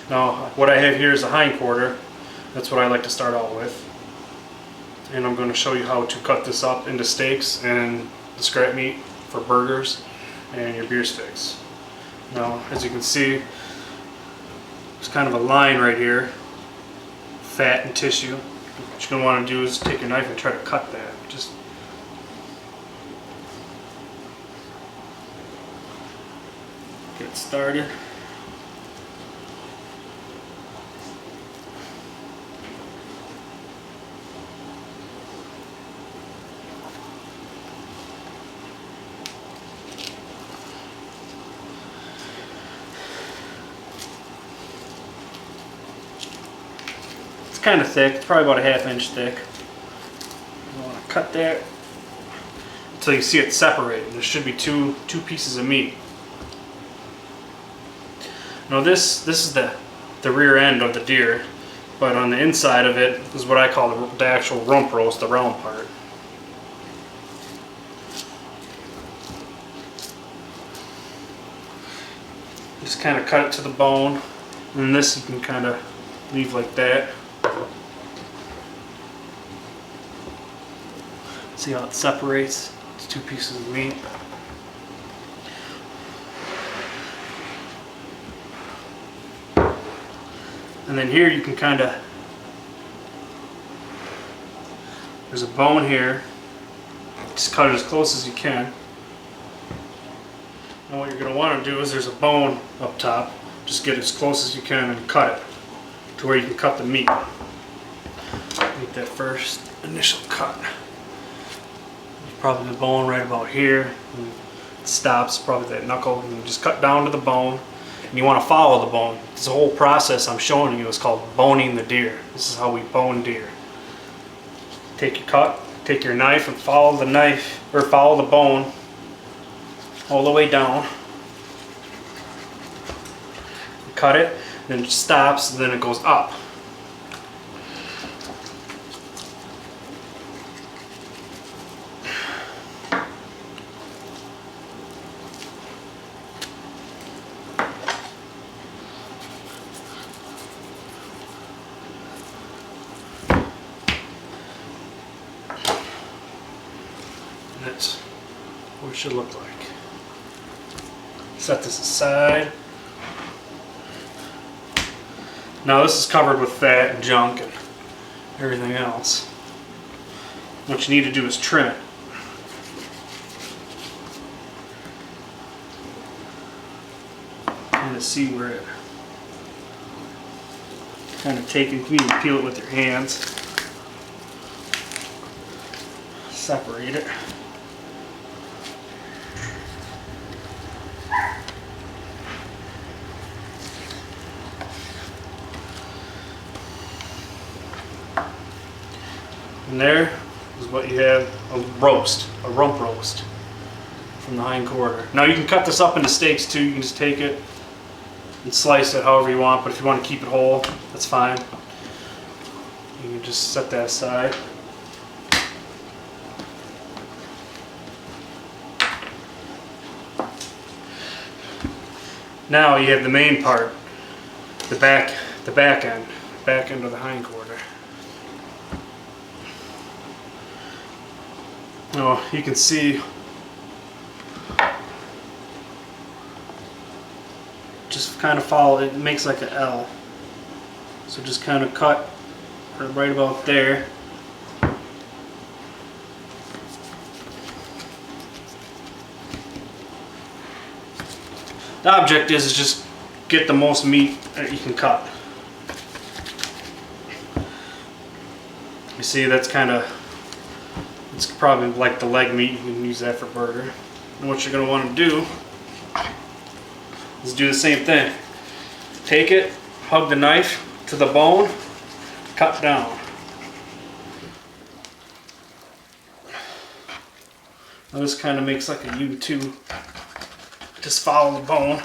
Now what I have here is a hind quarter. That's what I like to start out with. And I'm going to show you how to cut this up into steaks and the scrap meat for burgers and your beer sticks. Now, as you can see, there's kind of a line right here, fat and tissue. What you're going to want to do is take your knife and try to cut that. Just get started. Kind of thick, probably about a ½ inch thick. You want to cut that until you see it separated. There should be two pieces of meat. Now this is the rear end of the deer, but on the inside of it is what I call the actual rump roast, the round part. Just kind of cut it to the bone, and this you can kind of leave like that. See how it separates? It's two pieces of meat. And then here you can kind of, there's a bone here. Just cut it as close as you can. And what you're going to want to do is there's a bone up top. Just get as close as you can and cut it to where you can cut the meat. Make that first initial cut. Probably the bone right about here. And it stops probably that knuckle, and you just cut down to the bone. And you want to follow the bone. This whole process I'm showing you is called boning the deer. This is how we bone deer. Take your knife and follow the knife, or follow the bone all the way down. Cut it, then it stops, and then it goes up. That's what it should look like. Set this aside. Now this is covered with fat and junk and everything else. What you need to do is trim it. And to see where it kind of take it, you can peel it with your hands. Separate it. And there is what you have, a rump roast from the hind quarter. Now you can cut this up into steaks too. You can just take it and slice it however you want, but if you want to keep it whole, that's fine. You can just set that aside. Now you have the main part, the back end of the hind quarter. Now you can see just kind of follow it. It makes like an L. So just kind of cut right about there. The object is just get the most meat that you can cut. You see, that's kind of, it's probably like the leg meat. You can use that for burger. And what you're going to want to do is do the same thing. Take it, hug the knife to the bone, cut down. Now this kind of makes like a U too. Just follow the bone.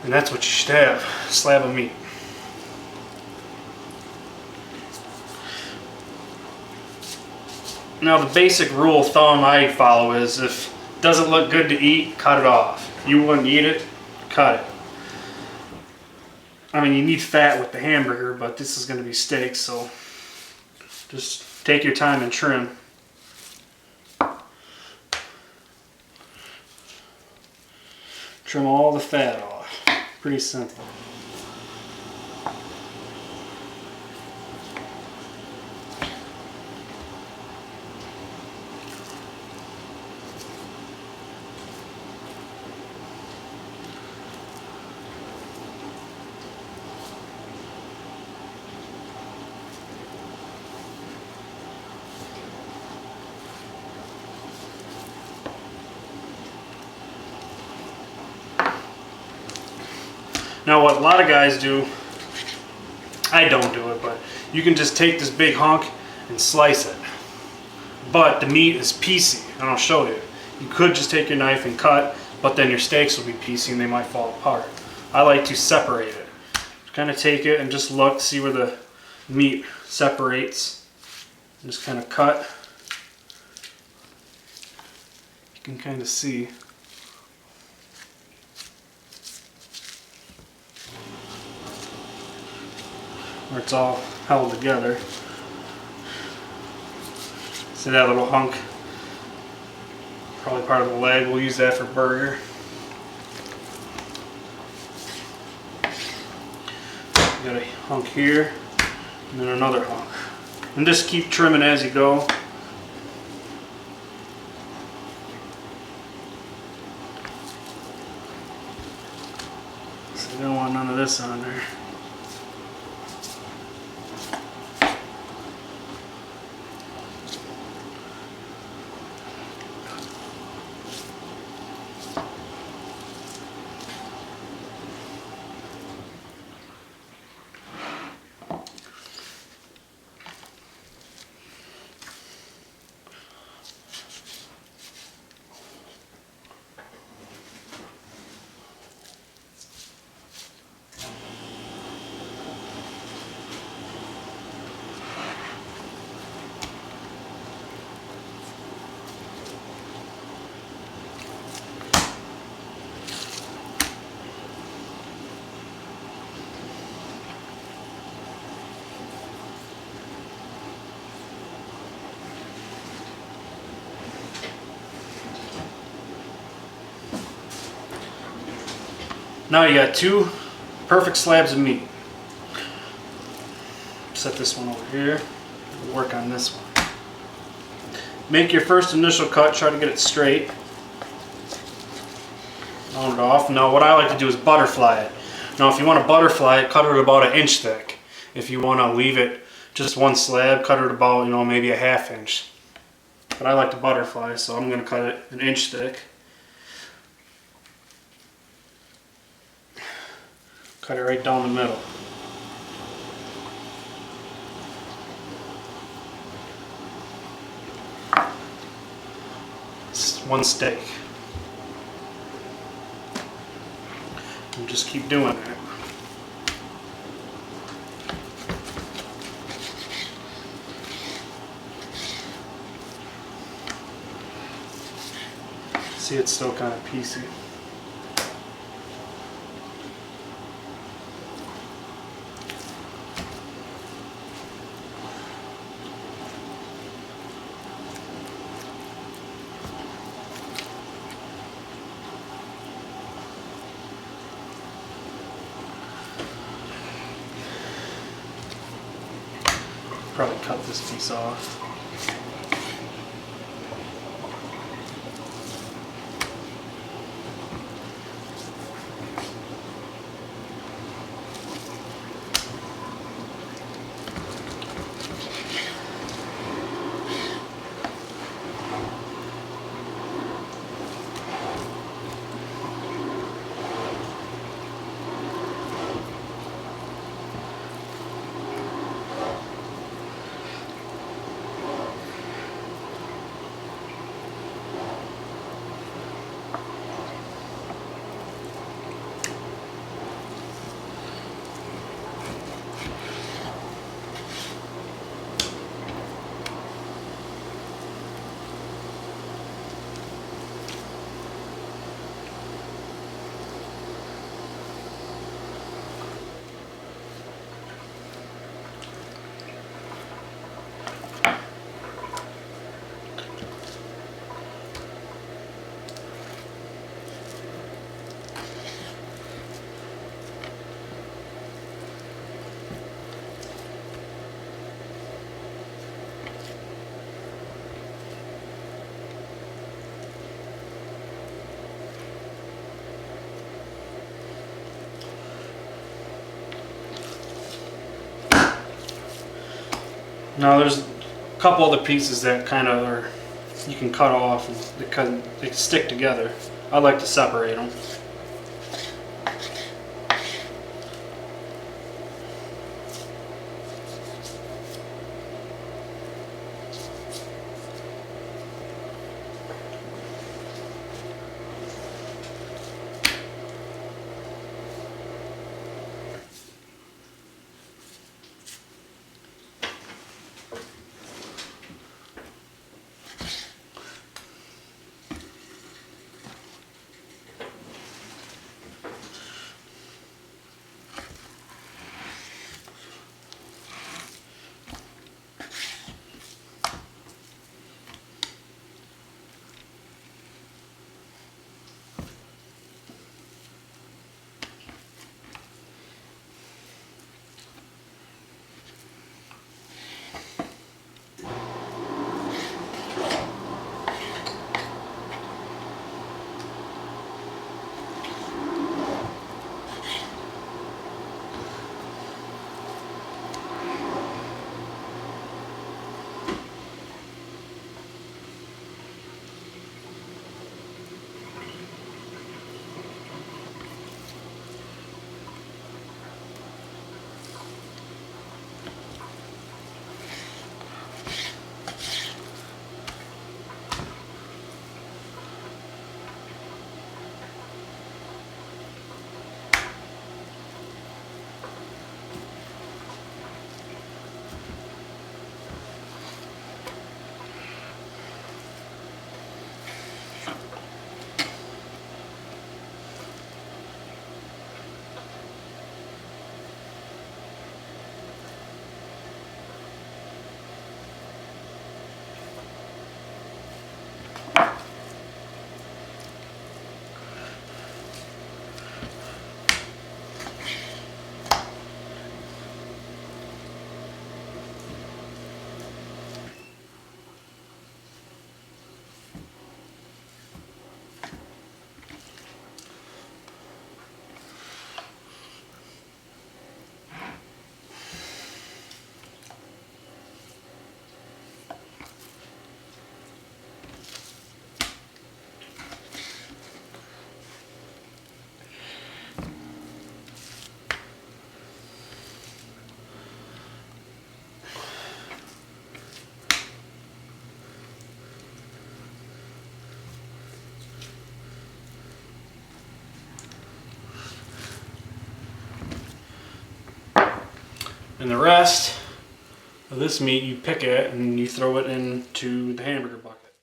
And that's what you should have, a slab of meat. Now the basic rule of thumb I follow is if it doesn't look good to eat, cut it off. If you wouldn't eat it, cut it. I mean, you need fat with the hamburger, but this is going to be steak, so just take your time and trim. Trim all the fat off. Pretty simple. Now what a lot of guys do, I don't do it, but you can just take this big hunk and slice it. But the meat is piecey, and I'll show you. You could just take your knife and cut, but then your steaks will be piecey and they might fall apart. I like to separate it. Kind of take it and just look, see where the meat separates. And just kind of cut. You can kind of see. Where it's all held together. See that little hunk? Probably part of the leg. We'll use that for burger. Got a hunk here, and then another hunk. And just keep trimming as you go. So you don't want none of this on there. Now you got two perfect slabs of meat. Set this one over here. We'll work on this one. Make your first initial cut, try to get it straight. Round it off. Now what I like to do is butterfly it. Now if you want to butterfly it, cut it about 1 inch thick. If you want to leave it just one slab, cut it about, maybe a 1/2 inch. But I like to butterfly, so I'm going to cut it 1 inch thick. Cut it right down the middle. It's one steak. And just keep doing that. See, it's still kind of piecey. Probably cut this piece off. Now there's a couple other pieces that kind of are, you can cut off and they stick together. I like to separate them. And the rest of this meat, you pick it and you throw it into the hamburger bucket.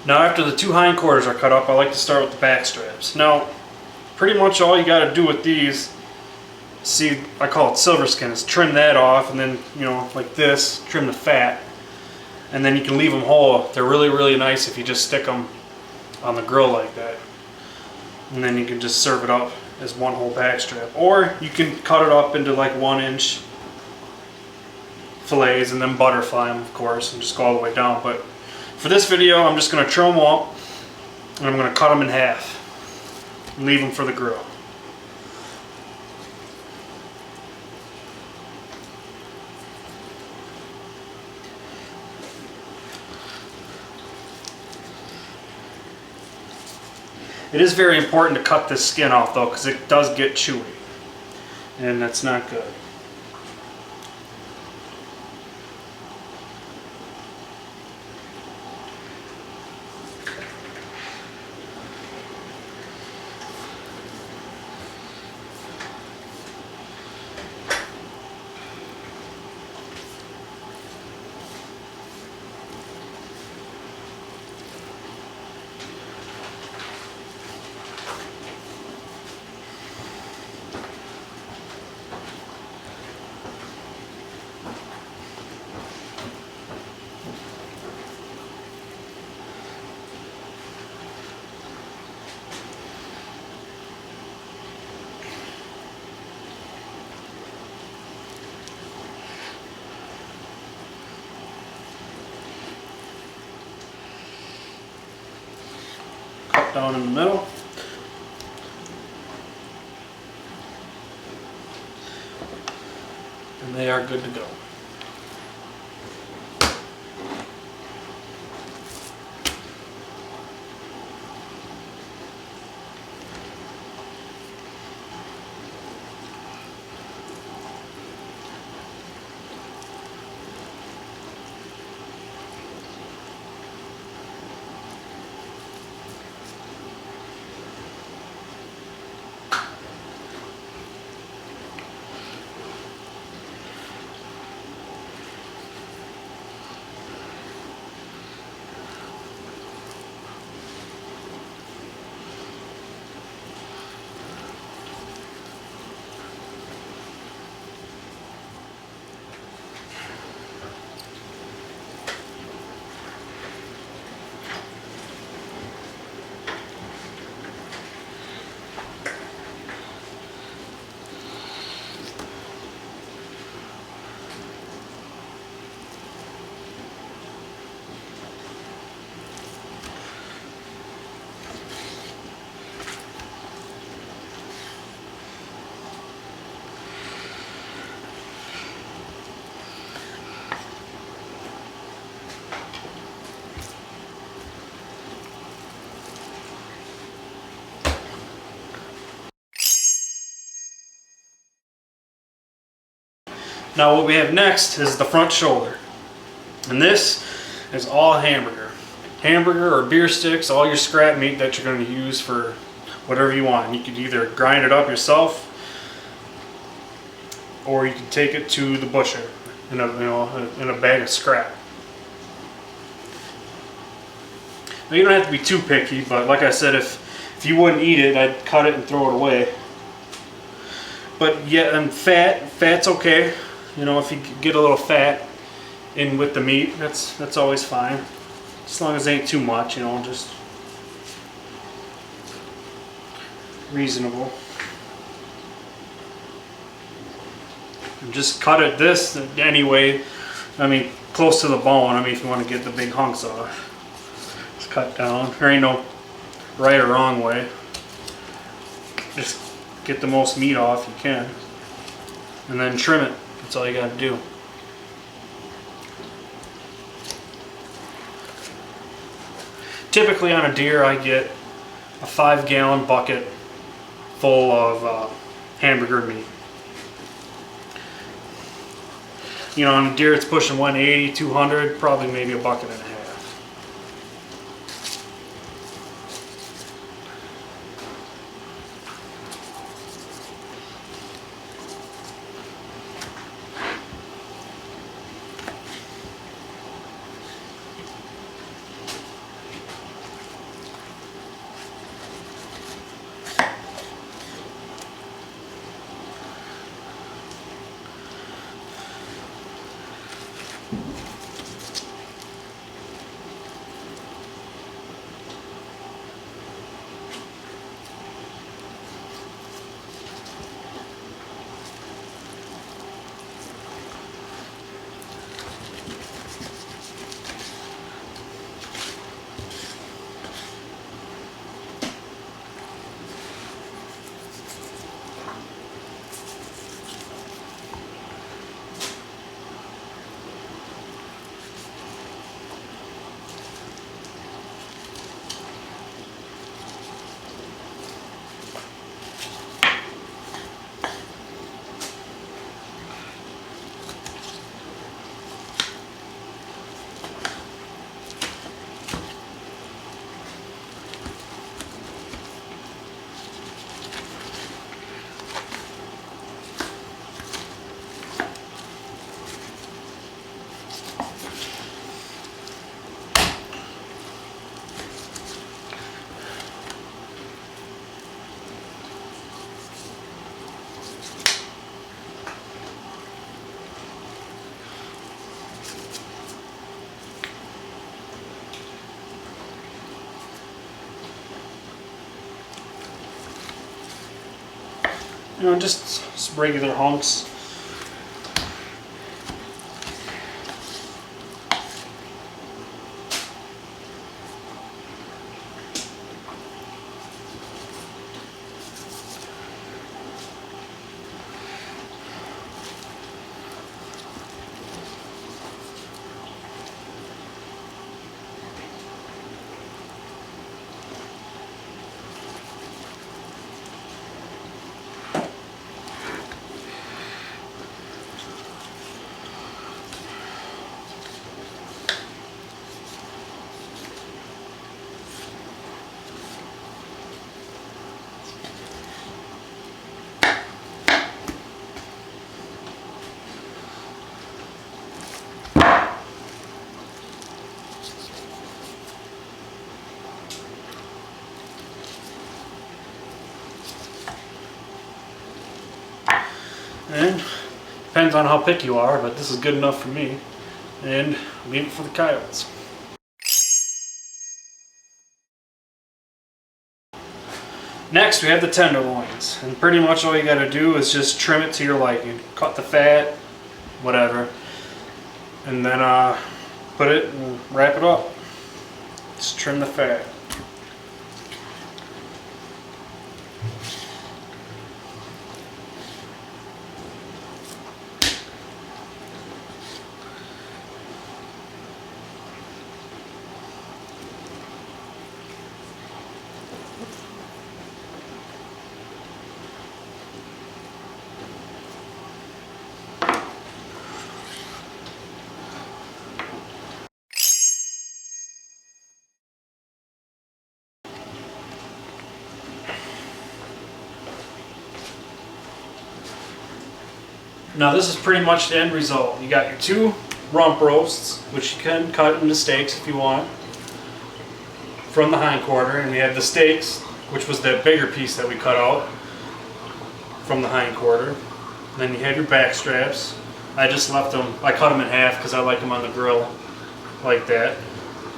Now after the two hindquarters are cut up, I like to start with the back straps. Now, pretty much all you got to do with these, see, I call it silver skin, is trim that off and then, you know, like this, trim the fat. And then you can leave them whole. They're really, really nice if you just stick them on the grill like that. And then you can just serve it up as one whole back strap. Or you can cut it up into like 1-inch fillets and then butterfly them, of course, and just go all the way down. But for this video, I'm just going to trim them up and I'm going to cut them in half and leave them for the grill. It is very important to cut this skin off though, because it does get chewy, and that's not good. Down in the middle. and they are good to go. Now what we have next is the front shoulder. And this is all hamburger. Hamburger or beer sticks, all your scrap meat that you're going to use for whatever you want. You could either grind it up yourself, or you can take it to the butcher in a bag of scrap. Now you don't have to be too picky, but like I said, if you wouldn't eat it, I'd cut it and throw it away. But yeah, and fat's okay. You know, if you get a little fat in with the meat, that's always fine. As long as it ain't too much, you know, just reasonable. And just cut it this anyway. I mean, close to the bone. I mean, if you want to get the big hunks off, just cut down. There ain't no right or wrong way. Just get the most meat off you can, and then trim it. That's all you got to do. Typically on a deer, I get a 5-gallon bucket full of hamburger meat. You know, on a deer it's pushing 180, 200, probably maybe a bucket and a half. You know, just regular hunks. And depends on how picky you are, but this is good enough for me. And leave it for the coyotes. Next we have the tenderloins, and pretty much all you got to do is just trim it to your liking. Cut the fat, whatever, and then put it and wrap it up. Just trim the fat. Now this is pretty much the end result. You got your 2 rump roasts, which you can cut into steaks if you want, from the hind quarter, and we have the steaks, which was that bigger piece that we cut out from the hind quarter. And then you have your back straps. I just left them, I cut them in half because I like them on the grill like that.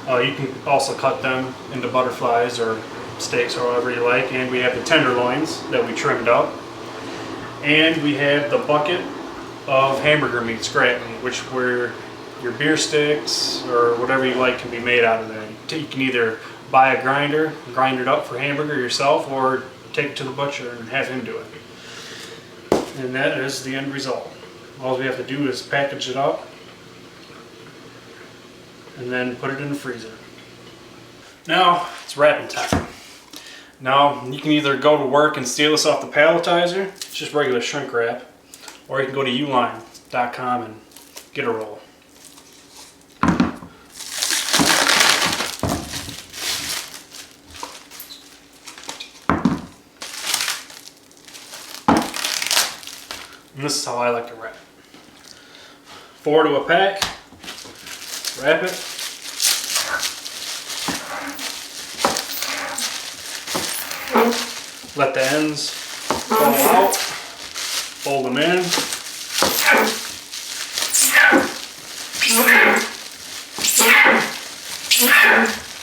You can also cut them into butterflies or steaks or however you like. And we have the tenderloins that we trimmed up. And we have the bucket of hamburger meat, scrap meat, which where your beer sticks or whatever you like can be made out of that. You can either buy a grinder, grind it up for hamburger yourself, or take it to the butcher and have him do it. And that is the end result. All we have to do is package it up and then put it in the freezer. Now it's wrapping time. Now you can either go to work and steal this off the palletizer, it's just regular shrink wrap, or you can go to uline.com and get a roll. And this is how I like to wrap. 4 to a pack, wrap it. Let the ends fall out, fold them in.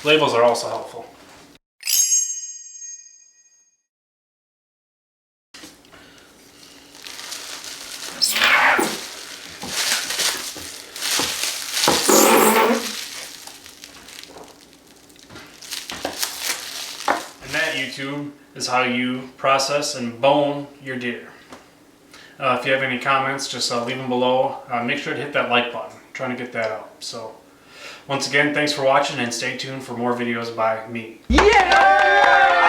Labels are also helpful. And that, YouTube, is how you process and bone your deer. If you have any comments, just leave them below. Make sure to hit that like button. I'm trying to get that up. So, once again, thanks for watching, and stay tuned for more videos by me. Yeah!